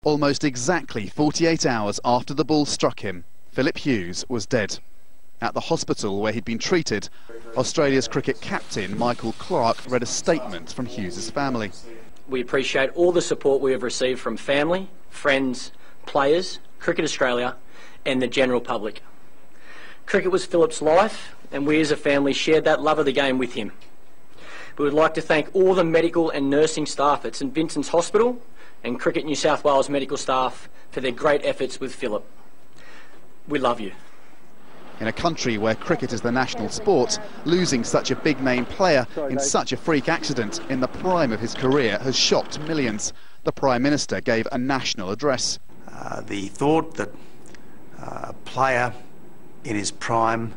Almost exactly 48 hours after the ball struck him, Phillip Hughes was dead. At the hospital where he'd been treated, Australia's cricket captain Michael Clarke read a statement from Hughes' family. We appreciate all the support we have received from family, friends, players, Cricket Australia and the general public. Cricket was Phillip's life and we as a family shared that love of the game with him. We would like to thank all the medical and nursing staff at St Vincent's Hospital and Cricket New South Wales medical staff for their great efforts with Phillip. We love you. In a country where cricket is the national sport, losing such a big-name player in such a freak accident in the prime of his career has shocked millions. The Prime Minister gave a national address. The thought that a player in his prime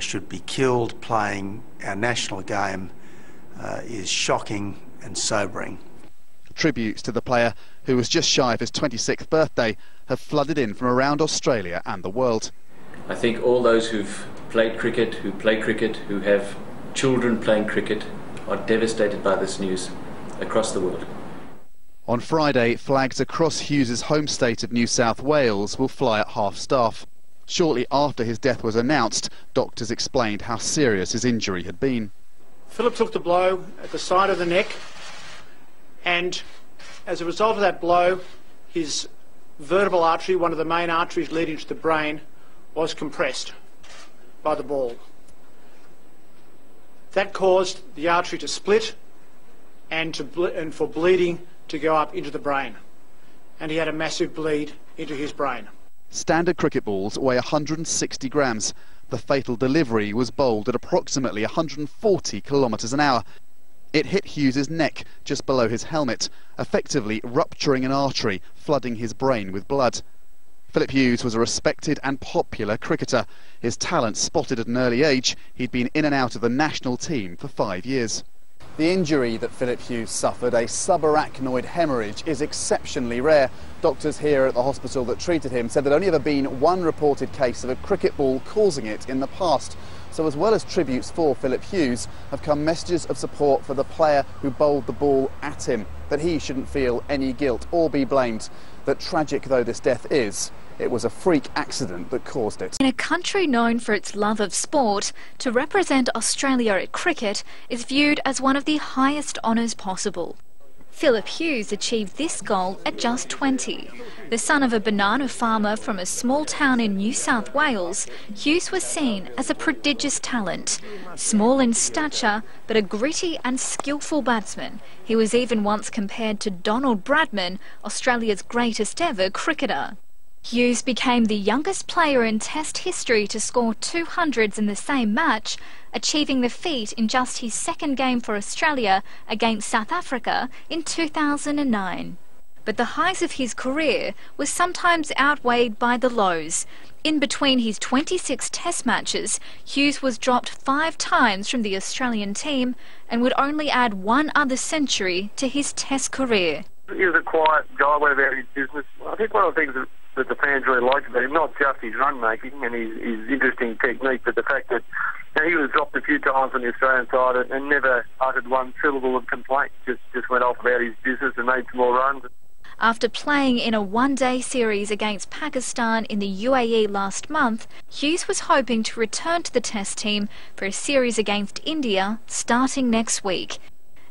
should be killed playing our national game is shocking and sobering. Tributes to the player, who was just shy of his 26th birthday, have flooded in from around Australia and the world. I think all those who've played cricket, who play cricket, who have children playing cricket, are devastated by this news across the world. On Friday, flags across Hughes' home state of New South Wales will fly at half-staff. Shortly after his death was announced, doctors explained how serious his injury had been. Phillip took the blow at the side of the neck, and as a result of that blow, his vertebral artery, one of the main arteries leading to the brain, was compressed by the ball. That caused the artery to split and for bleeding to go up into the brain. And he had a massive bleed into his brain. Standard cricket balls weigh 160 grams. The fatal delivery was bowled at approximately 140 kilometres an hour. It hit Hughes' neck just below his helmet, effectively rupturing an artery, flooding his brain with blood. Phillip Hughes was a respected and popular cricketer. His talent spotted at an early age, he'd been in and out of the national team for 5 years. The injury that Phillip Hughes suffered, a subarachnoid hemorrhage, is exceptionally rare. Doctors here at the hospital that treated him said there'd only ever been one reported case of a cricket ball causing it in the past. So as well as tributes for Phillip Hughes, have come messages of support for the player who bowled the ball at him, that he shouldn't feel any guilt or be blamed. That tragic though this death is, it was a freak accident that caused it. In a country known for its love of sport, to represent Australia at cricket is viewed as one of the highest honours possible. Phillip Hughes achieved this goal at just 20. The son of a banana farmer from a small town in New South Wales, Hughes was seen as a prodigious talent. Small in stature, but a gritty and skillful batsman. He was even once compared to Donald Bradman, Australia's greatest ever cricketer. Hughes became the youngest player in Test history to score 200s in the same match, achieving the feat in just his second game for Australia against South Africa in 2009. But the highs of his career were sometimes outweighed by the lows. In between his 26 Test matches, Hughes was dropped 5 times from the Australian team and would only add one other century to his Test career. He was a quiet guy, went about his business. I think one of the things that the fans really liked about him, not just his run making and his interesting technique, but the fact that he was dropped a few times on the Australian side and never uttered one syllable of complaint, just went off about his business and made some more runs. After playing in a one-day series against Pakistan in the UAE last month, Hughes was hoping to return to the Test team for a series against India starting next week.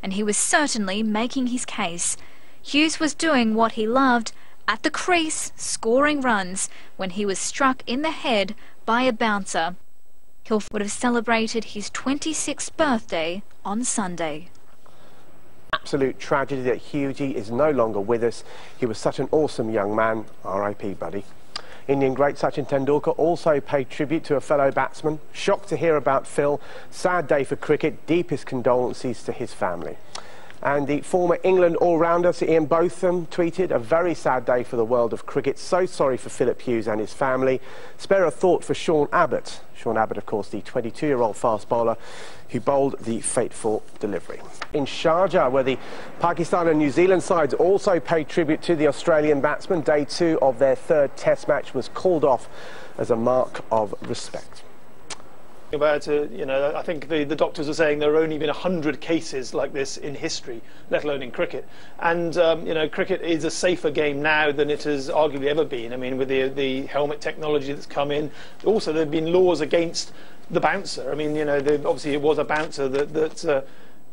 And he was certainly making his case. Hughes was doing what he loved, at the crease, scoring runs, when he was struck in the head by a bouncer. He would have celebrated his 26th birthday on Sunday. Absolute tragedy that Hughie is no longer with us. He was such an awesome young man. R.I.P. buddy. Indian great Sachin Tendulkar also paid tribute to a fellow batsman. Shocked to hear about Phil. Sad day for cricket. Deepest condolences to his family. And the former England all-rounder, Sir Ian Botham, tweeted, "A very sad day for the world of cricket. So sorry for Phillip Hughes and his family. Spare a thought for Sean Abbott." Sean Abbott, of course, the 22-year-old fast bowler who bowled the fateful delivery. In Sharjah, where the Pakistan and New Zealand sides also paid tribute to the Australian batsman, day 2 of their 3rd Test match was called off as a mark of respect. About you know, I think the doctors are saying there have only been 100 cases like this in history, let alone in cricket. And you know, cricket is a safer game now than it has arguably ever been. I mean, with the helmet technology that's come in, also there have been laws against the bouncer. I mean, you know, obviously it was a bouncer that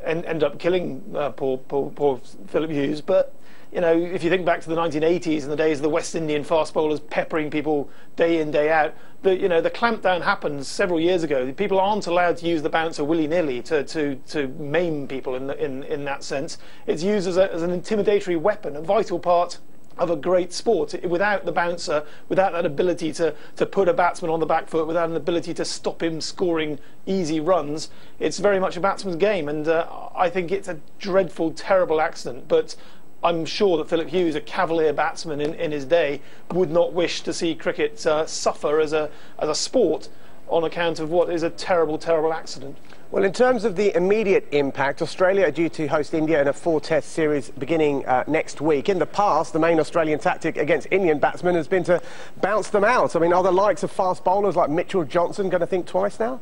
ended up killing poor Phillip Hughes, but you know, if you think back to the 1980s and the days of the West Indian fast bowlers peppering people day in, day out, you know, the clampdown happened several years ago. People aren't allowed to use the bouncer willy-nilly to maim people in that sense. It's used as an intimidatory weapon, a vital part of a great sport. Without the bouncer, without that ability to put a batsman on the back foot, without an ability to stop him scoring easy runs, it's very much a batsman's game. And I think it's a dreadful, terrible accident. But I'm sure that Phillip Hughes, a cavalier batsman in his day, would not wish to see cricket suffer as a sport on account of what is a terrible, terrible accident. Well, in terms of the immediate impact, Australia are due to host India in a 4-test series beginning next week. In the past, the main Australian tactic against Indian batsmen has been to bounce them out. I mean, are the likes of fast bowlers like Mitchell Johnson going to think twice now?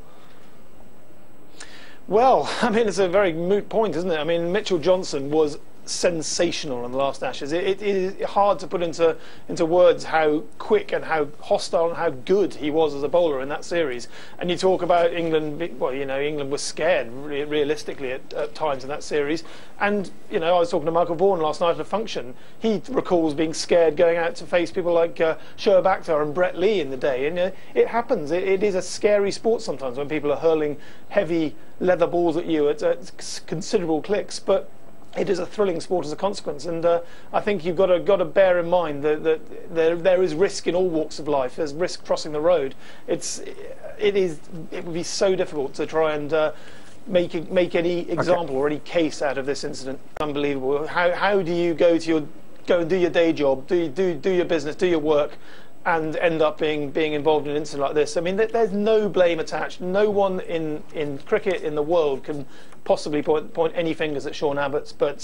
Well, I mean, it's a very moot point, isn't it? I mean, Mitchell Johnson was sensational in the last Ashes. It is hard to put into words how quick and how hostile and how good he was as a bowler in that series. And you talk about England, well, you know, England was scared realistically at times in that series. And, you know, I was talking to Michael Vaughan last night at a function. He recalls being scared going out to face people like Shoaib Akhtar and Brett Lee in the day. And it happens. It is a scary sport sometimes when people are hurling heavy leather balls at you at considerable clicks. But it is a thrilling sport as a consequence, and I think you've got to bear in mind that there is risk in all walks of life. There's risk crossing the road. It would be so difficult to try and make any example or any case out of this incident. Unbelievable. How do you go and do your day job, do your business, do your work, and end up being involved in an incident like this? I mean, there's no blame attached. No one in cricket in the world can possibly point any fingers at Sean Abbott, but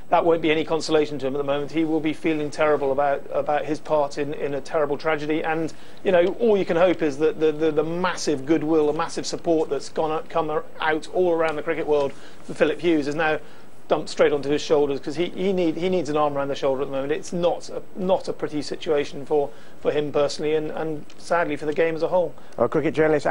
that won't be any consolation to him at the moment. He will be feeling terrible about his part in a terrible tragedy. And you know, all you can hope is that the massive goodwill, the massive support that's come out all around the cricket world for Phillip Hughes is now dumped straight onto his shoulders, because he needs an arm around the shoulder at the moment. It's not a pretty situation for him personally, and sadly for the game as a whole. Our cricket journalist